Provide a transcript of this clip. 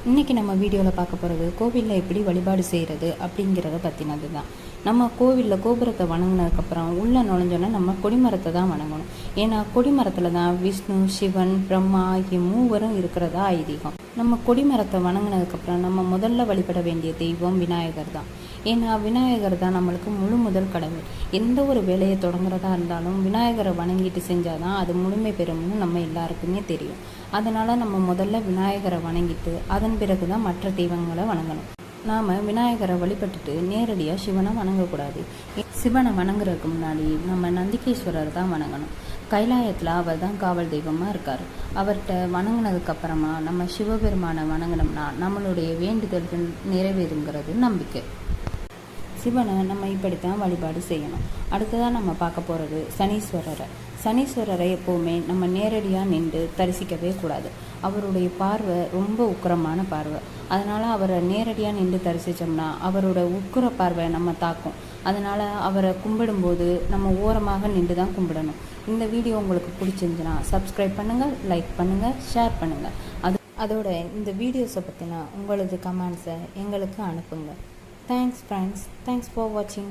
இன்றைக்கி நம்ம வீடியோவில் பார்க்க போகிறது கோவிலில் எப்படி வழிபாடு செய்கிறது அப்படிங்கிறத பற்றினது தான். நம்ம கோவிலில் கோபுரத்தை வணங்கினதுக்கப்புறம் உள்ளே நுழைஞ்சோன்னா நம்ம கொடிமரத்தை தான் வணங்கணும். ஏன்னா கொடிமரத்தில் தான் விஷ்ணு, சிவன், பிரம்மா ஆகிய மூவரும் இருக்கிறதா ஐதீகம். நம்ம கொடிமரத்தை வணங்கினதுக்கப்புறம் நம்ம முதல்ல வழிபட வேண்டிய தெய்வம் விநாயகர் தான். ஏன்னா விநாயகர் தான் நம்மளுக்கு முழு முதல் கடவுள். எந்த ஒரு வேலையை தொடங்குறதா இருந்தாலும் விநாயகரை வணங்கிட்டு செஞ்சால் தான் அது முழுமை பெறும்னு நம்ம எல்லாருக்குமே தெரியும். அதனால் நம்ம முதல்ல விநாயகரை வணங்கிட்டு அதன் பிறகு தான் மற்ற தெய்வங்களை வணங்கணும். நாம் விநாயகரை வழிபட்டுட்டு நேரடியாக சிவனை வணங்கக்கூடாது. சிவனை வணங்குறதுக்கு முன்னாடி நம்ம நந்திகேஸ்வரர் தான் வணங்கணும். கைலாயத்தில் அவர் தான் காவல் தெய்வமாக இருக்கார். அவர்கிட்ட வணங்கினதுக்கப்புறமா நம்ம சிவபெருமானை வணங்கினோம்னா நம்மளுடைய வேண்டுதல்கள் நிறைவேறுங்கிறது நம்பிக்கை. சிவனை நம்ம இப்படித்தான் வழிபாடு செய்யணும். அடுத்ததாக நம்ம பார்க்க போகிறது சனீஸ்வரரை. சனீஸ்வரரை எப்போவுமே நம்ம நேரடியாக நின்று தரிசிக்கவே கூடாது. அவருடைய பார்வை ரொம்ப உக்கிரமான பார்வை. அதனால் அவரை நேரடியாக நின்று தரிசித்தோம்னா அவரோட உக்கிர பார்வை நம்ம தாக்கும். அதனால் அவரை கும்பிடும்போது நம்ம ஓரமாக நின்று தான் கும்பிடணும். இந்த வீடியோ உங்களுக்கு பிடிச்சிருந்துச்சுன்னா சப்ஸ்கிரைப் பண்ணுங்கள், லைக் பண்ணுங்கள், ஷேர் பண்ணுங்கள். அதோட இந்த வீடியோஸை பற்றினா உங்களது கமெண்ட்ஸை எங்களுக்கு அனுப்புங்க. Thanks friends. Thanks for watching.